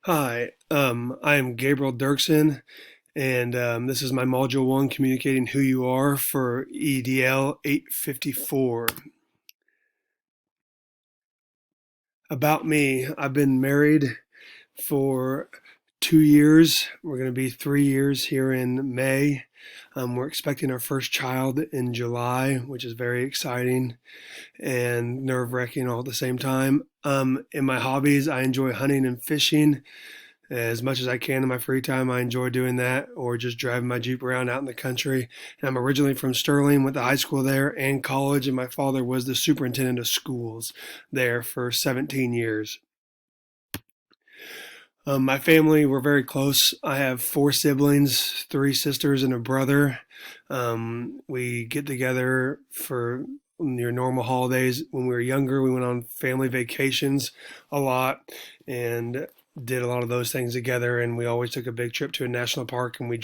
Hi, I am Gabriel Dirksen, and this is my Module 1 communicating who you are for EDL 854. About me, I've been married for 2 years. We're going to be 3 years here in May. We're expecting our first child in July, which is very exciting and nerve-wracking all at the same time. In my hobbies, I enjoy hunting and fishing. As much as I can in my free time, I enjoy doing that or just driving my Jeep around out in the country. And I'm originally from Sterling, went to high school there and college, and my father was the superintendent of schools there for 17 years. My family, we're very close. I have four siblings, three sisters, and a brother. We get together for your normal holidays. When we were younger, we went on family vacations a lot and did a lot of those things together. And we always took a big trip to a national park and we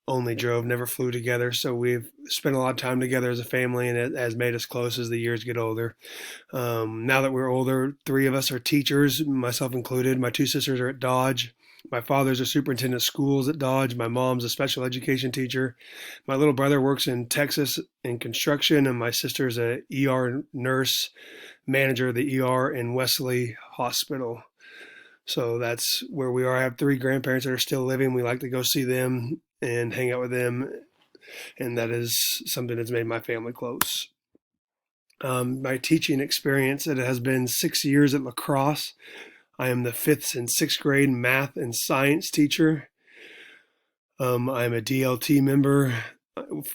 only drove, never flew together. So we've spent a lot of time together as a family, and it has made us close as the years get older. Now that we're older, three of us are teachers, myself included. My two sisters are at Dodge. My father's a superintendent of schools at Dodge. My mom's a special education teacher. My little brother works in Texas in construction, and my sister's a ER nurse manager of the ER in Wesley Hospital. So that's where we are. I have three grandparents that are still living. We like to go see them and hang out with them, and that is something that's made my family close. My teaching experience, it has been 6 years at La Crosse. I am the fifth and sixth grade math and science teacher. I'm a DLT member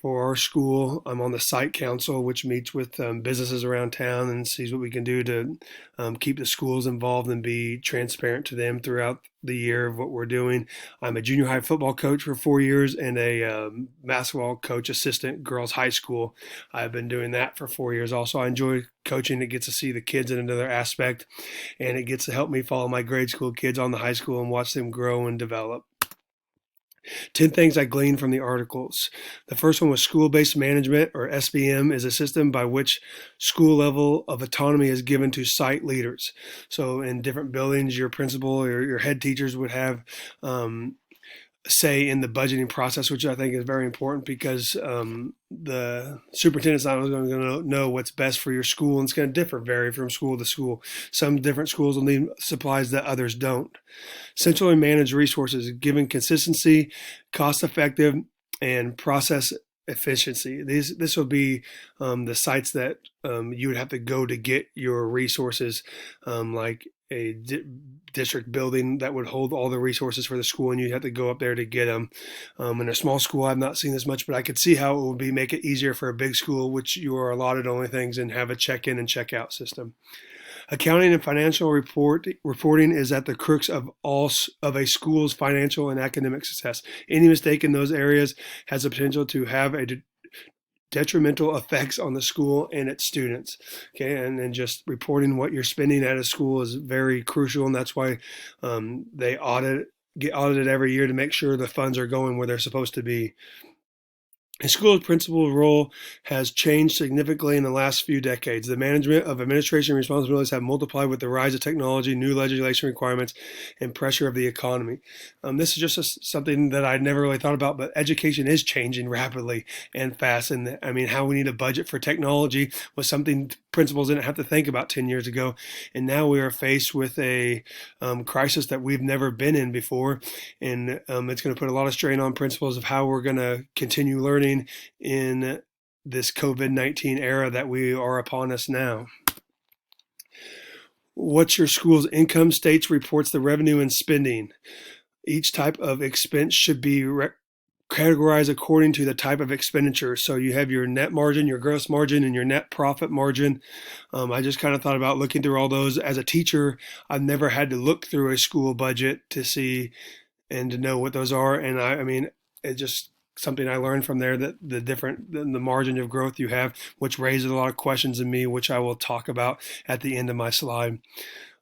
for our school. I'm on the site council, which meets with businesses around town and sees what we can do to keep the schools involved and be transparent to them throughout the year of what we're doing. I'm a junior high football coach for 4 years and a basketball coach assistant girls high school. I've been doing that for 4 years. Also, I enjoy coaching. It gets to see the kids in another aspect, and it gets to help me follow my grade school kids on the high school and watch them grow and develop. 10 things I gleaned from the articles. The first one was school based management, or SBM, is a system by which school level of autonomy is given to site leaders. So, in different buildings, your principal or your head teachers would have say in the budgeting process, which I think is very important because the superintendent's not always going to know what's best for your school, and it's going to vary from school to school. Some different schools will need supplies that others don't. Centrally managed resources, giving consistency, cost effective, and process efficiency. This will be the sites that you would have to go to get your resources, like a district building that would hold all the resources for the school, and you'd have to go up there to get them. In a small school, I've not seen this much, but I could see how it would be make it easier for a big school, which you are allotted only things and have a check-in and check-out system. Accounting and financial reporting is at the crux of all of a school's financial and academic success. Any mistake in those areas has the potential to have a detrimental effects on the school and its students. Okay, and just reporting what you're spending at a school is very crucial, and that's why they get audited every year to make sure the funds are going where they're supposed to be. A school principal's role has changed significantly in the last few decades. The management of administration responsibilities have multiplied with the rise of technology, new legislation requirements, and pressure of the economy. This is just something that I'd never really thought about, but education is changing rapidly and fast. And I mean, how we need a budget for technology was something principals didn't have to think about 10 years ago. And now we are faced with a crisis that we've never been in before. And it's going to put a lot of strain on principals of how we're going to continue learning in this COVID-19 era that we are upon us now. What's your school's income states reports the revenue and spending. Each type of expense should be categorized according to the type of expenditure. So you have your net margin, your gross margin, and your net profit margin. I just kind of thought about looking through all those. As a teacher, I've never had to look through a school budget to see and to know what those are. And I mean, it just something I learned from there, that the margin of growth you have, which raises a lot of questions in me, which I will talk about at the end of my slide.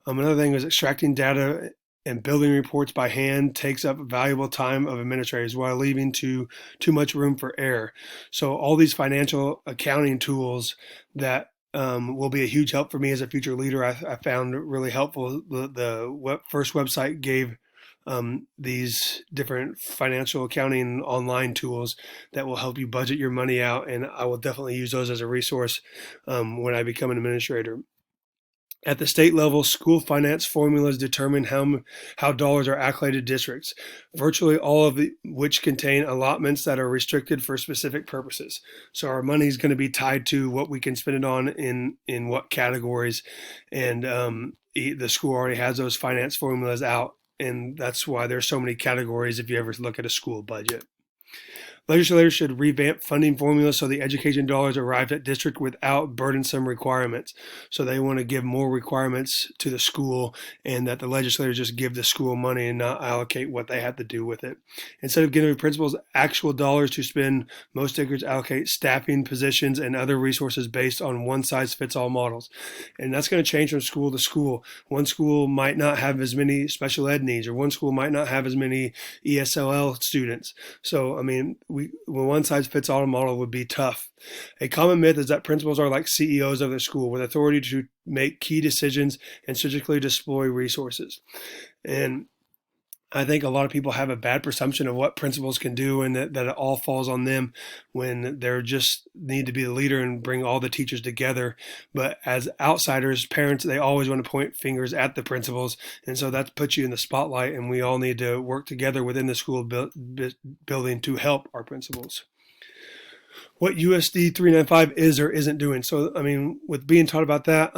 Another thing is extracting data and building reports by hand takes up valuable time of administrators while leaving too much room for error. So all these financial accounting tools that will be a huge help for me as a future leader. I found really helpful. First website gave these different financial accounting online tools that will help you budget your money out, and I will definitely use those as a resource when I become an administrator. At the state level, school finance formulas determine how dollars are allocated to districts, virtually all of which contain allotments that are restricted for specific purposes. So our money is going to be tied to what we can spend it on in what categories, and the school already has those finance formulas out, and that's why there's so many categories if you ever look at a school budget. Legislators should revamp funding formulas so the education dollars arrive at district without burdensome requirements. So they want to give more requirements to the school, and that the legislators just give the school money and not allocate what they have to do with it. Instead of giving principals actual dollars to spend, most districts allocate staffing positions and other resources based on one-size-fits-all models. And that's going to change from school to school. One school might not have as many special ed needs, or one school might not have as many ESLL students. So, I mean, one size fits all model would be tough. A common myth is that principals are like CEOs of their school with authority to make key decisions and strategically deploy resources. And I think a lot of people have a bad presumption of what principals can do, and that it all falls on them when they're just need to be the leader and bring all the teachers together. But as outsiders, parents, they always want to point fingers at the principals. And so that puts you in the spotlight, and we all need to work together within the school building to help our principals. What USD 395 is or isn't doing. So, I mean, with being taught about that,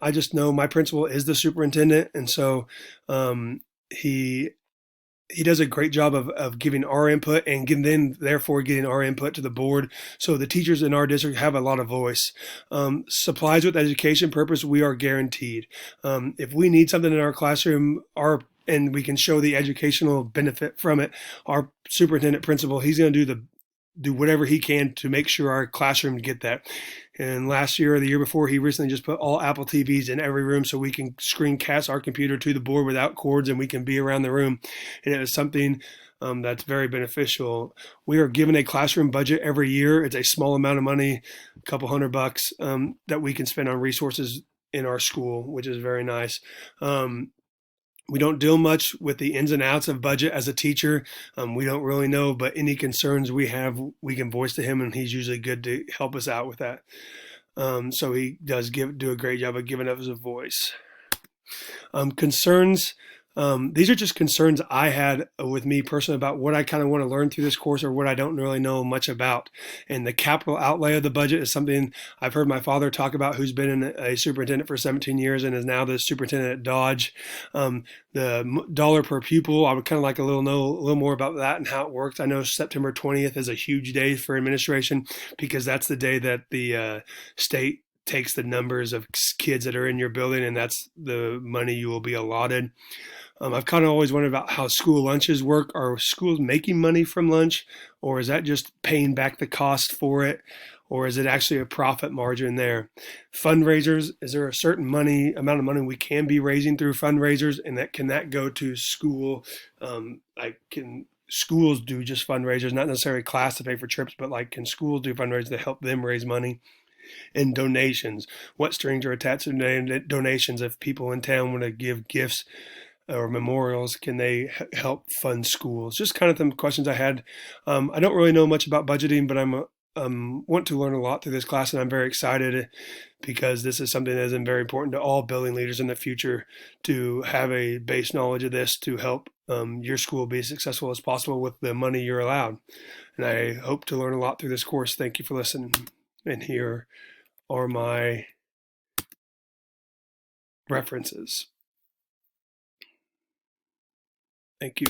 I just know my principal is the superintendent. And so he does a great job of giving our input and therefore getting our input to the board. So the teachers in our district have a lot of voice. Supplies with education purpose, we are guaranteed. If we need something in our classroom, and we can show the educational benefit from it, our superintendent principal, he's going to do whatever he can to make sure our classroom get that. And last year or the year before, he recently just put all Apple TVs in every room so we can screencast our computer to the board without cords, and we can be around the room. And it was something that's very beneficial. We are given a classroom budget every year. It's a small amount of money, a couple $100 that we can spend on resources in our school, which is very nice. We don't deal much with the ins and outs of budget as a teacher. We don't really know, but any concerns we have, we can voice to him, and he's usually good to help us out with that. So he does do a great job of giving us a voice. Concerns. These are just concerns I had with me personally about what I kind of want to learn through this course, or what I don't really know much about. And the capital outlay of the budget is something I've heard my father talk about, who's been a superintendent for 17 years and is now the superintendent at Dodge. The dollar per pupil, I would kind of like know a little more about that and how it works. I know September 20th is a huge day for administration, because that's the day that the state takes the numbers of kids that are in your building, and that's the money you will be allotted. I've kind of always wondered about how school lunches work. Are schools making money from lunch, or is that just paying back the cost for it, or is it actually a profit margin there? Fundraisers, is there a certain amount of money we can be raising through fundraisers, and can that go to school? Can schools do just fundraisers, not necessarily class to pay for trips, but can schools do fundraisers to help them raise money? And donations, what strings are attached to donations? If people in town want to give gifts or memorials, can they help fund schools? Just kind of some questions I had. I don't really know much about budgeting, but I'm want to learn a lot through this class, and I'm very excited because this is something that is very important to all building leaders in the future, to have a base knowledge of this to help your school be as successful as possible with the money you're allowed. And I hope to learn a lot through this course. Thank you for listening. And here are my references. Thank you.